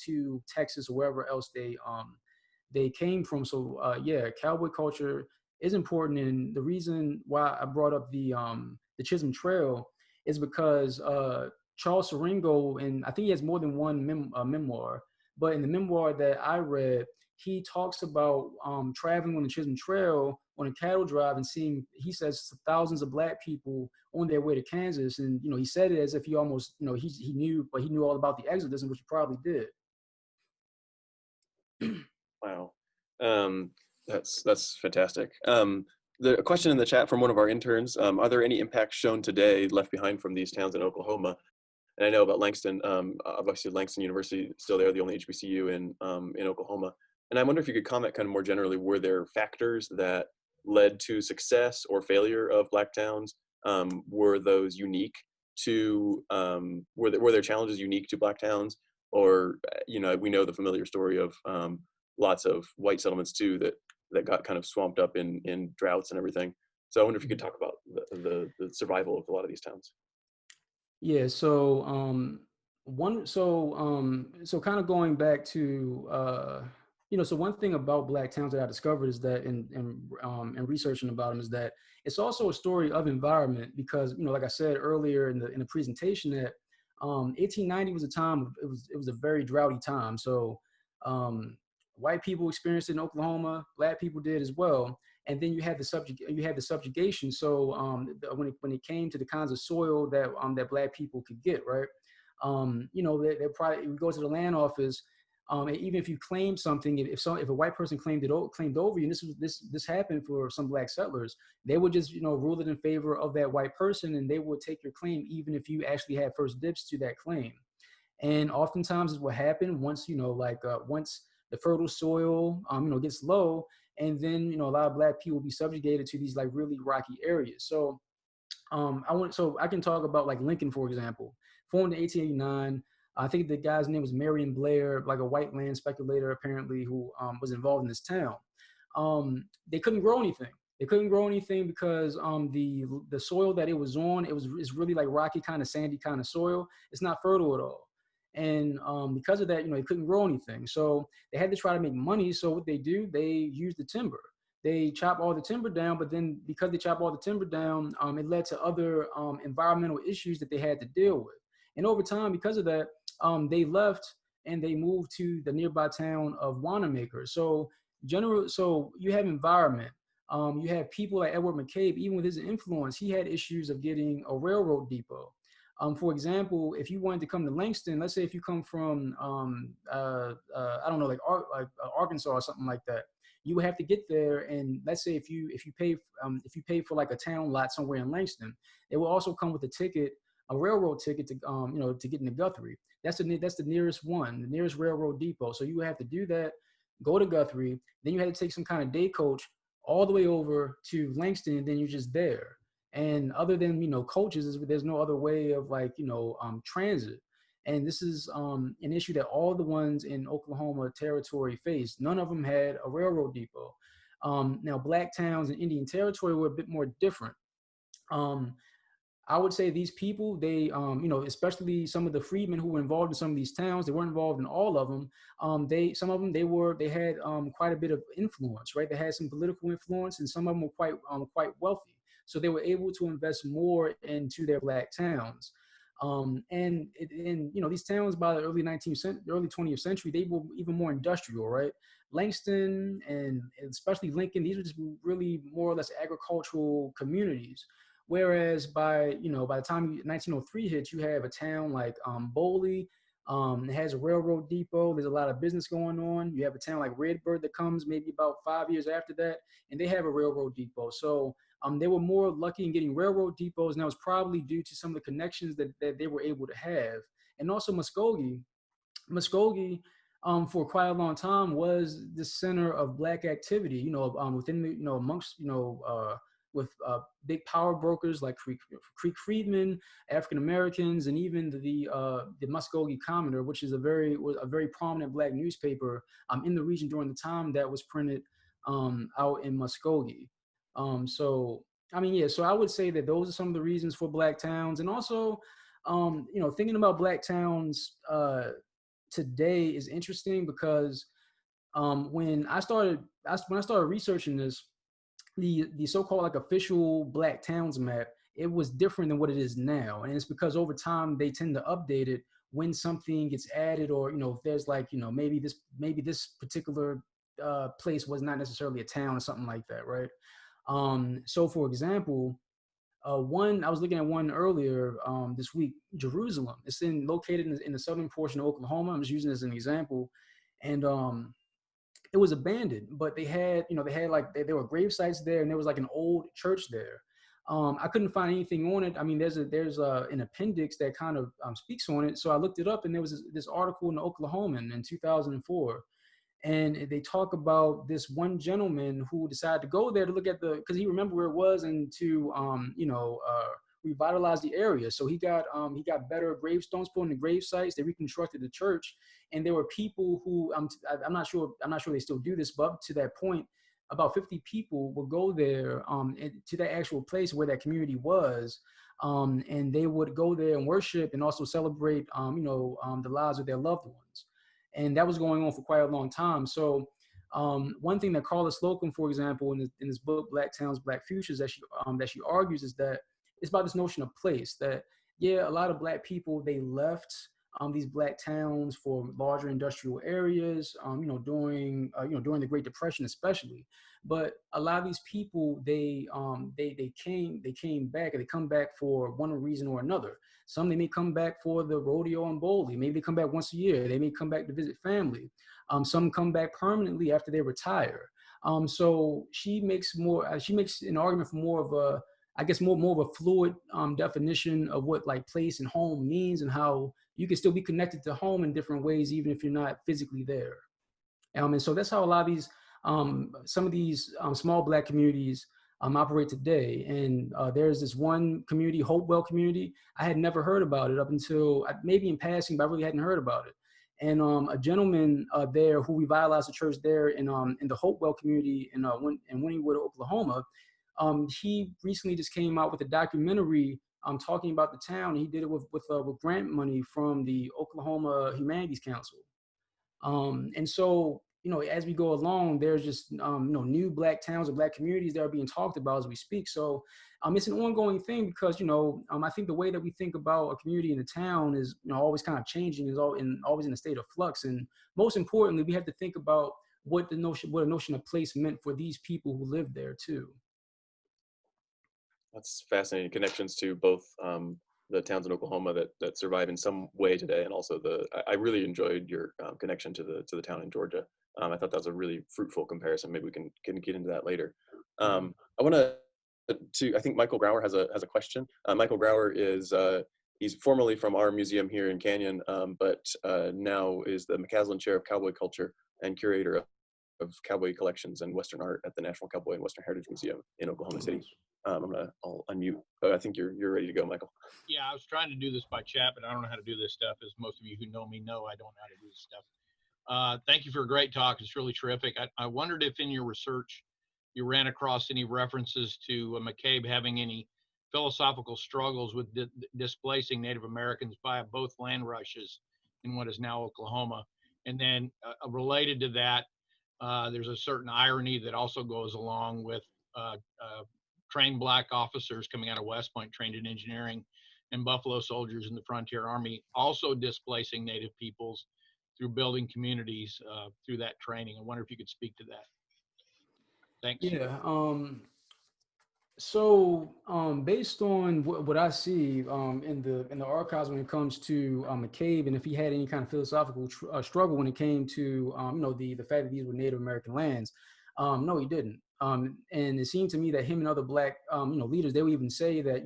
to Texas or wherever else they came from. So yeah, cowboy culture is important, and the reason why I brought up the Chisholm Trail is because Charles Siringo, and I think he has more than one memoir, but in the memoir that I read, he talks about traveling on the Chisholm Trail on a cattle drive and seeing, he says, thousands of black people on their way to Kansas. And, he said it as if he almost, he knew, but he knew all about the Exodus, which he probably did. Wow. Um, that's fantastic. A question in the chat from one of our interns: are there any impacts shown today left behind from these towns in Oklahoma? And I know about Langston. Obviously, Langston University is still there, the only HBCU in Oklahoma. And I wonder if you could comment kind of more generally, were there factors that led to success or failure of Black towns? Were those unique to, were there challenges unique to Black towns? Or, we know the familiar story of lots of white settlements too that got kind of swamped up in droughts and everything. So I wonder if you could talk about the survival of a lot of these towns. Yeah, so so kind of going back to so one thing about Black towns that I discovered is that in researching about them is that it's also a story of environment because like I said earlier in the presentation that 1890 was a time it was a very droughty time. So um, white people experienced it in Oklahoma, Black people did as well, and then you had the subjugation. So when it came to the kinds of soil that Black people could get, right? They probably would go to the land office. And even if you claim something, if a white person claimed over you, and this happened for some Black settlers, they would just rule it in favor of that white person, and they would take your claim even if you actually had first dibs to that claim. And oftentimes is what happened once once the fertile soil gets low, and then a lot of Black people will be subjugated to these like really rocky areas. So I can talk about like Lincoln, for example, formed in 1889. I think the guy's name was Marion Blair, like a white land speculator apparently, who was involved in this town. They couldn't grow anything. They couldn't grow anything because the soil that it was on, it's really like rocky, kind of sandy kind of soil. It's not fertile at all. And because of that, they couldn't grow anything. So they had to try to make money. So what they do, they use the timber. They chop all the timber down, but then because they chop all the timber down, it led to other environmental issues that they had to deal with. And over time, because of that, they left and they moved to the nearby town of Wanamaker. So you have environment. You have people like Edward McCabe, even with his influence, he had issues of getting a railroad depot. For example, if you wanted to come to Langston, let's say if you come from, I don't know, Arkansas or something like that, you would have to get there. And let's say if you pay for like a town lot somewhere in Langston, it will also come with a railroad ticket to get into Guthrie. That's the nearest one, the nearest railroad depot. So you would have to do that, go to Guthrie, then you had to take some kind of day coach all the way over to Langston, and then you're just there. And other than coaches, there's no other way of transit. And this is an issue that all the ones in Oklahoma territory faced. None of them had a railroad depot. Now, Black towns in Indian Territory were a bit more different. Um, I would say these people, they, especially some of the freedmen who were involved in some of these towns, they weren't involved in all of them. Some of them, they had quite a bit of influence, right? They had some political influence, and some of them were quite wealthy. So they were able to invest more into their Black towns. These towns by the early 20th century, they were even more industrial, right? Langston and especially Lincoln, these were just really more or less agricultural communities. Whereas by the time 1903 hits, you have a town like Boley. It has a railroad depot. There's a lot of business going on. You have a town like Redbird that comes maybe about 5 years after that, and they have a railroad depot. So they were more lucky in getting railroad depots, and that was probably due to some of the connections that they were able to have. And also Muskogee, for quite a long time was the center of Black activity. Within the, amongst with big power brokers like Creek Freedmen, African Americans, and even the Muskogee Commoner, which is a very prominent Black newspaper in the region during the time that was printed out in Muskogee. So I mean, yeah. So I would say that those are some of the reasons for Black towns, and also, thinking about Black towns today is interesting because when I started researching this, the so-called like official Black towns map, it was different than what it is now, and it's because over time they tend to update it when something gets added, or if there's like maybe this particular place was not necessarily a town or something like that, right? So for example, one I was looking at one earlier this week, Jerusalem. It's located in the southern portion of Oklahoma. I'm just using it as an example, and it was abandoned, but they had like there were grave sites there, and there was like an old church there. I couldn't find anything on it. I mean, there's an appendix that kind of speaks on it. So I looked it up, and there was this article in the Oklahoman in 2004, and they talk about this one gentleman who decided to go there to look at because he remembered where it was, and to revitalize the area. So he got better gravestones put in the grave sites. They reconstructed the church, and there were people who I'm not sure they still do this, but up to that point, about 50 people would go there to that actual place where that community was. And they would go there and worship and also celebrate, the lives of their loved ones. And that was going on for quite a long time. So one thing that Carla Slocum, for example, in this book, Black Towns, Black Futures, that she argues is that it's about this notion of place, that, yeah, a lot of Black people, they left these Black towns for larger industrial areas, during the Great Depression, especially. But a lot of these people, they came back, and they come back for one reason or another. Some, they may come back for the rodeo and bowling. Maybe they come back once a year. They may come back to visit family. Some come back permanently after they retire. So she makes an argument for more of a, I guess, more of a fluid definition of what like place and home means, and how you can still be connected to home in different ways, even if you're not physically there. And so that's how a lot of these, some of these small Black communities operate today. And there's this one community, Hopewell community. I had never heard about it up until maybe in passing, but I really hadn't heard about it. And a gentleman there who revitalized the church there in the Hopewell community in Wynnewood, Oklahoma, he recently just came out with a documentary talking about the town. He did it with grant money from the Oklahoma Humanities Council. And so, as we go along, there's just, new Black towns or Black communities that are being talked about as we speak. So it's an ongoing thing because, I think the way that we think about a community in a town is, always kind of changing, always in a state of flux. And most importantly, we have to think about what a notion of place meant for these people who lived there too. That's fascinating connections to both the towns in Oklahoma that survive in some way today, and also I really enjoyed your connection to the town in Georgia. I thought that was a really fruitful comparison. Maybe we can get into that later. I want to. I think Michael Grauer has a question. Michael Grauer is he's formerly from our museum here in Canyon, but now is the McCaslin Chair of Cowboy Culture and curator of cowboy collections and Western art at the National Cowboy and Western Heritage Museum in Oklahoma City. I'll unmute. I think you're ready to go, Michael. Yeah, I was trying to do this by chat, but I don't know how to do this stuff. As most of you who know me know, I don't know how to do this stuff. Thank you for a great talk. It's really terrific. I wondered if in your research you ran across any references to McCabe having any philosophical struggles with displacing Native Americans by both land rushes in what is now Oklahoma. And then related to that, there's a certain irony that also goes along with trained Black officers coming out of West Point, trained in engineering, and Buffalo soldiers in the Frontier Army also displacing Native peoples through building communities through that training. I wonder if you could speak to that. Thanks. Yeah. So based on what I see in the archives when it comes to McCabe, and if he had any kind of philosophical struggle when it came to the fact that these were Native American lands, no, he didn't. And it seemed to me that him and other Black leaders, they would even say that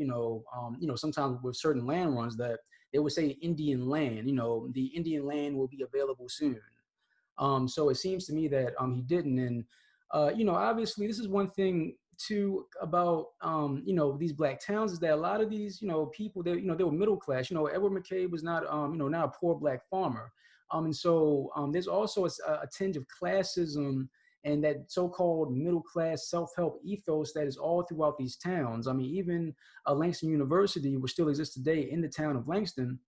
sometimes with certain land runs that they would say Indian land, the Indian land will be available soon. So it seems to me that he didn't. And obviously this is one thing too about these Black towns, is that a lot of these people, they they were middle class. Edward McCabe was not not a poor Black farmer. And so there's also a tinge of classism and that so-called middle-class self-help ethos that is all throughout these towns. I mean, even Langston University, which still exists today in the town of Langston,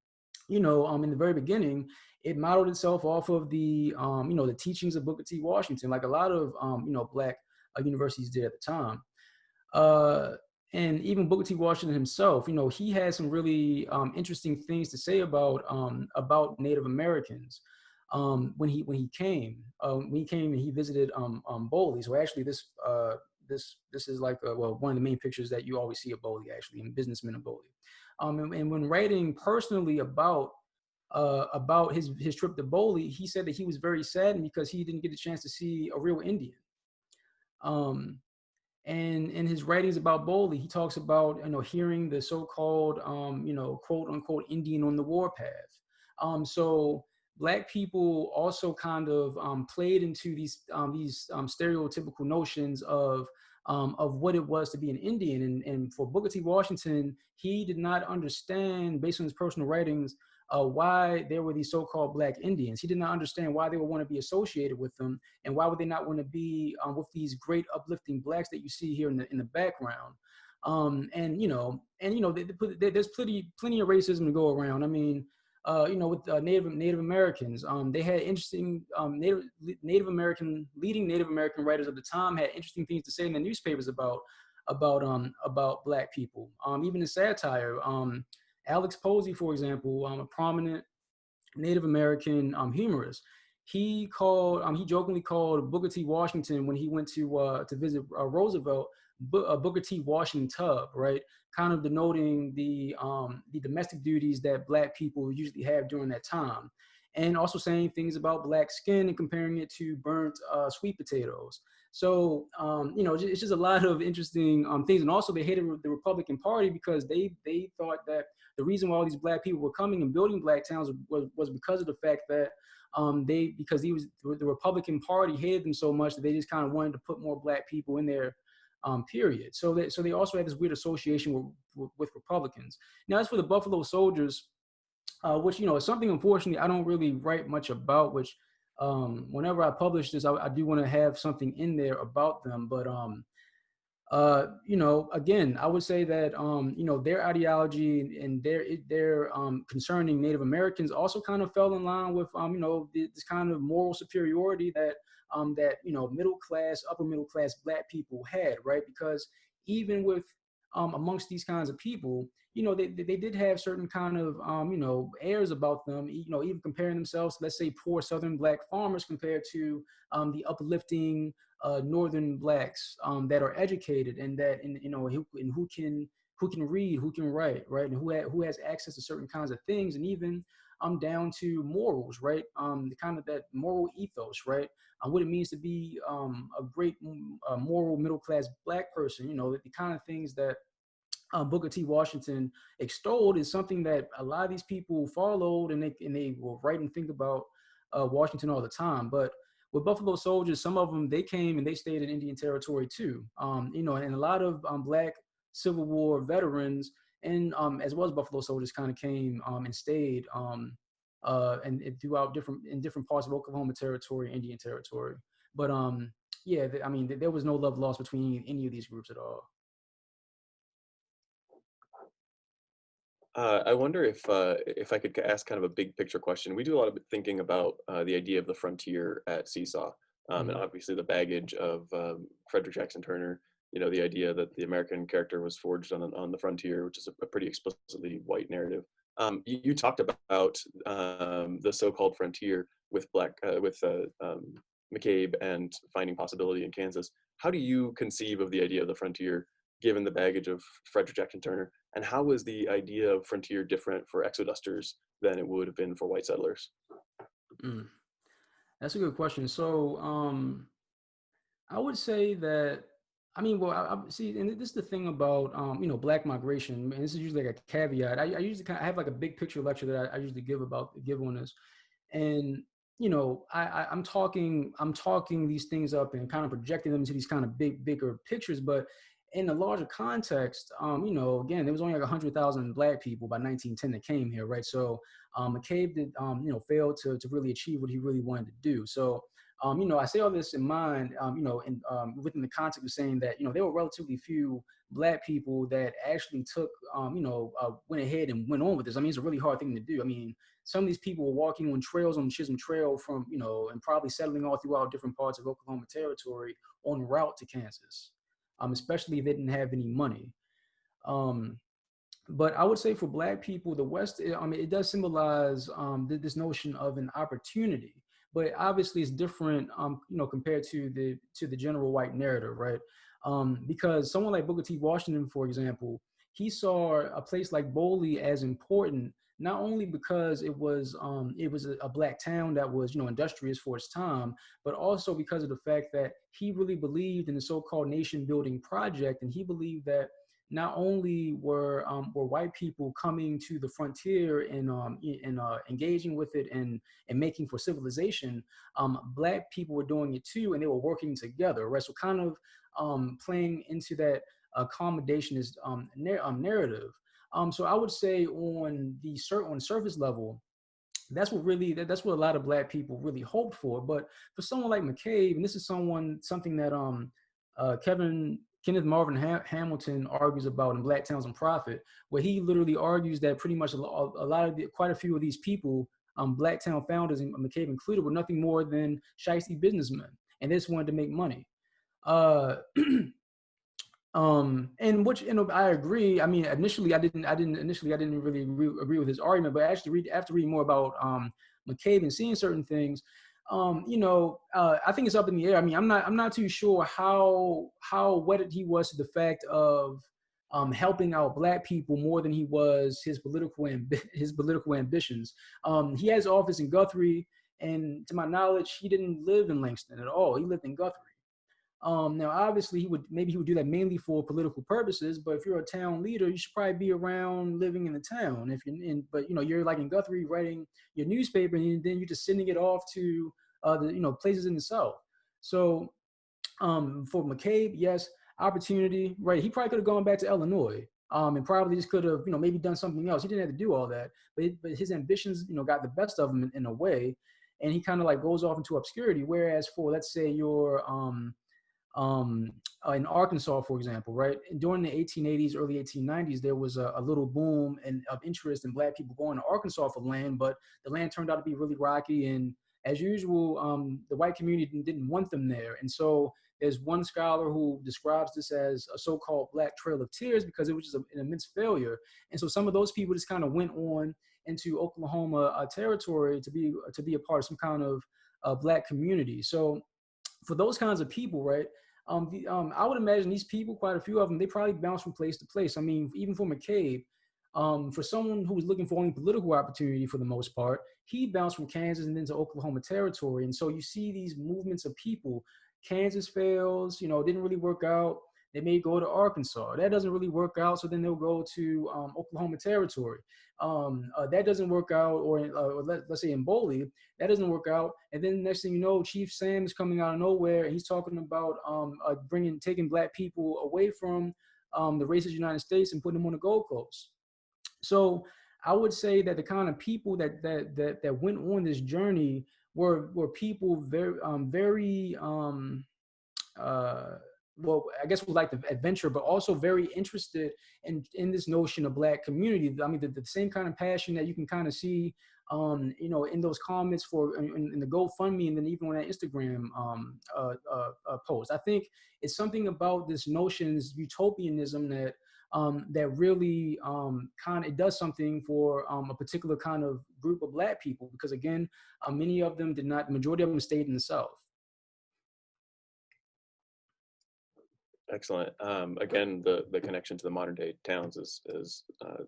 in the very beginning, it modeled itself off of the the teachings of Booker T. Washington, like a lot of Black universities did at the time. And even Booker T. Washington himself, he had some really interesting things to say about Native Americans. When he came and he visited Boley. So actually this is like one of the main pictures that you always see of Boley, actually, in Businessmen of Boley. And when writing personally about his trip to Boley, he said that he was very saddened because he didn't get a chance to see a real Indian. And in his writings about Bowley, he talks about, hearing the so-called, quote unquote Indian on the warpath. So Black people also kind of played into these stereotypical notions of what it was to be an Indian. And for Booker T. Washington, he did not understand, based on his personal writings, why there were these so-called Black Indians. He did not understand why they would want to be associated with them, and why would they not want to be with these great uplifting Blacks that you see here in the background. There's plenty of racism to go around. I mean, with Native Americans, they had interesting Native American leading Native American writers of the time had interesting things to say in the newspapers about Black people. Even in satire, Alex Posey, for example, a prominent Native American humorist, he jokingly called Booker T. Washington, when he went to visit Roosevelt, Booker T. Washington Tub, right? Kind of denoting the domestic duties that Black people usually have during that time, and also saying things about Black skin and comparing it to burnt sweet potatoes. So it's just a lot of interesting things. And also they hated the Republican Party because they thought that the reason why all these Black people were coming and building Black towns was because of the fact that because the Republican Party hated them so much that they just kind of wanted to put more Black people in there. Period. So they also had this weird association with Republicans. Now, as for the Buffalo Soldiers, which is something, unfortunately, I don't really write much about. Which whenever I publish this, I do want to have something in there about them. But again, I would say that their ideology and their concerning Native Americans also kind of fell in line with this kind of moral superiority that middle class, upper middle class Black people had, right? Because even with amongst these kinds of people, they did have certain kind of airs about them, even comparing themselves, let's say, poor Southern Black farmers compared to the uplifting Northern Blacks that are educated and that who can read, who can write, right, and who has access to certain kinds of things, and even down to morals, right, the kind of that moral ethos, right, what it means to be a great moral middle class Black person, the kind of things that Booker T. Washington extolled is something that a lot of these people followed, and they will write and think about Washington all the time. But with Buffalo Soldiers, some of them, they came and they stayed in Indian Territory too. And a lot of Black Civil War veterans and as well as Buffalo Soldiers kind of came and stayed and throughout different parts of Oklahoma Territory, Indian Territory. But there was no love lost between any of these groups at all. I wonder if I could ask kind of a big picture question. We do a lot of thinking about the idea of the frontier at Seesaw, and obviously the baggage of Frederick Jackson Turner. The idea that the American character was forged on the frontier, which is a pretty explicitly white narrative. You talked about the so-called frontier with McCabe and finding possibility in Kansas. How do you conceive of the idea of the frontier, given the baggage of Frederick Jackson Turner? And how is the idea of frontier different for exodusters than it would have been for white settlers? That's a good question. So I would say that, I see, and this is the thing about, Black migration, and this is usually like a caveat. I usually I have like a big picture lecture that I usually give on this. And, I'm talking these things up and kind of projecting them into these kind of bigger pictures, but in the larger context, again, there was only like 100,000 Black people by 1910 that came here, right? So McCabe did, failed to really achieve what he really wanted to do. So, I say all this in mind, within the context of saying that, there were relatively few Black people that actually took, went ahead and went on with this. It's a really hard thing to do. Some of these people were walking on trails on Chisholm Trail from, and probably settling all throughout different parts of Oklahoma Territory en route to Kansas. Especially if they didn't have any money. But I would say for Black people, the West, it does symbolize this notion of an opportunity, but obviously it's different, compared to the general white narrative, right? Because someone like Booker T. Washington, for example, he saw a place like Bowley as important, not only because it was a black town that was, you know, industrious for its time, but also because of the fact that he really believed in the so-called nation building project, and he believed that not only were white people coming to the frontier and engaging with it and making for civilization, black people were doing it too, and they were working together, right? So kind of playing into that accommodationist narrative. So I would say on surface level, that's what really that's what a lot of black people really hoped for. But for someone like McCabe, and this is something that Kenneth Marvin Hamilton argues about in Black Towns and Profit, where he literally argues that pretty much quite a few of these people, Black Town founders and McCabe included, were nothing more than shiesty businessmen, and they just wanted to make money. Uh, and which, you know, I agree. I mean, initially I didn't really agree with his argument, but actually after reading more about McCabe and seeing certain things, you know, I think it's up in the air. I mean, I'm not too sure how wedded he was to the fact of helping out black people more than he was his political ambitions. He has office in Guthrie, and to my knowledge, he didn't live in Langston at all. He lived in Guthrie. Now, obviously, he would do that mainly for political purposes. But if you're a town leader, you should probably be around living in the town. If you're in, but you know, you're like in Guthrie writing your newspaper, and then you're just sending it off to the places in the South. So for McCabe, yes, opportunity, right? He probably could have gone back to Illinois, and probably just could have maybe done something else. He didn't have to do all that, but his ambitions got the best of him in a way, and he kind of like goes off into obscurity. Whereas for, let's say, your in Arkansas, for example, right? During the 1880s, early 1890s, there was a little boom of interest in black people going to Arkansas for land, but the land turned out to be really rocky. And as usual, the white community didn't want them there. And so there's one scholar who describes this as a so-called Black Trail of Tears because it was just an immense failure. And so some of those people just kind of went on into Oklahoma territory to be a part of some kind of black community. So for those kinds of people, right? I would imagine these people, quite a few of them, they probably bounce from place to place. I mean, even for McCabe, for someone who was looking for only political opportunity for the most part, he bounced from Kansas and then to Oklahoma territory. And so you see these movements of people. Kansas fails, didn't really work out. They may go to Arkansas. That doesn't really work out. So then they'll go to Oklahoma territory. That doesn't work out, or let's say in Boley, that doesn't work out. And then next thing you know, Chief Sam is coming out of nowhere, and he's talking about taking black people away from the racist United States and putting them on the Gold Coast. So I would say that the kind of people that went on this journey were people very well, I guess we like the adventure, but also very interested in this notion of black community. I mean, the same kind of passion that you can kind of see, in those comments in the GoFundMe, and then even on that Instagram post. I think it's something about this notion, this utopianism that really it does something for a particular kind of group of black people, because again, many of them did not. The majority of them stayed in the South. Excellent. Again, the connection to the modern day towns is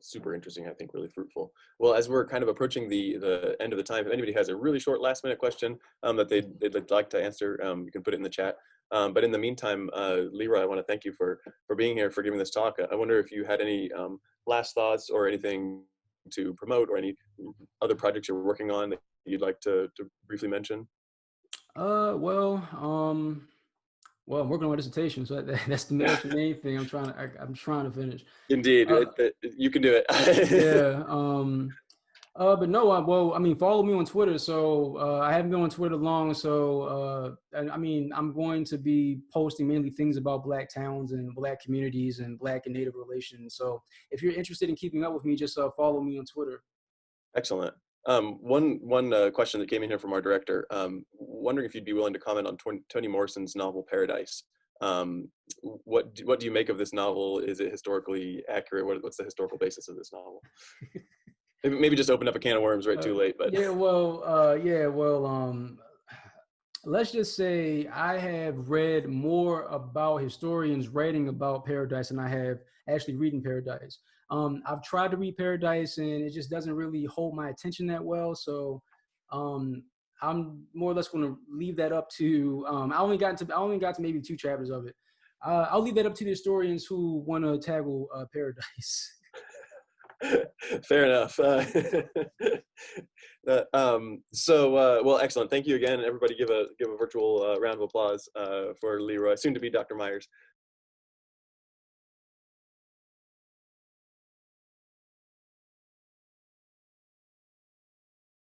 super interesting. I think really fruitful. Well, as we're kind of approaching the end of the time, if anybody has a really short last minute question that they'd like to answer, you can put it in the chat. But in the meantime, Leroy, I want to thank you for being here, for giving this talk. I wonder if you had any last thoughts or anything to promote, or any other projects you're working on that you'd like to briefly mention. Well, I'm working on a dissertation, so that's the main thing I'm trying to finish. Indeed, you can do it. Yeah. But no, well, I mean, follow me on Twitter. So I haven't been on Twitter long. So I mean, I'm going to be posting mainly things about black towns and black communities and black and Native relations. So if you're interested in keeping up with me, just follow me on Twitter. Excellent. One question that came in here from our director, wondering if you'd be willing to comment on Toni Morrison's novel Paradise. What do you make of this novel? Is it historically accurate? What's the historical basis of this novel? Maybe just open up a can of worms right too late. But let's just say I have read more about historians writing about Paradise than I have actually reading Paradise. I've tried to read Paradise and it just doesn't really hold my attention that well. So um, I'm more or less going to leave that up to. I only got to maybe 2 chapters of it. I'll leave that up to the historians who want to tackle Paradise. Fair enough. Well, excellent. Thank you again. Everybody give a virtual round of applause for Leroy, soon to be Dr. Myers.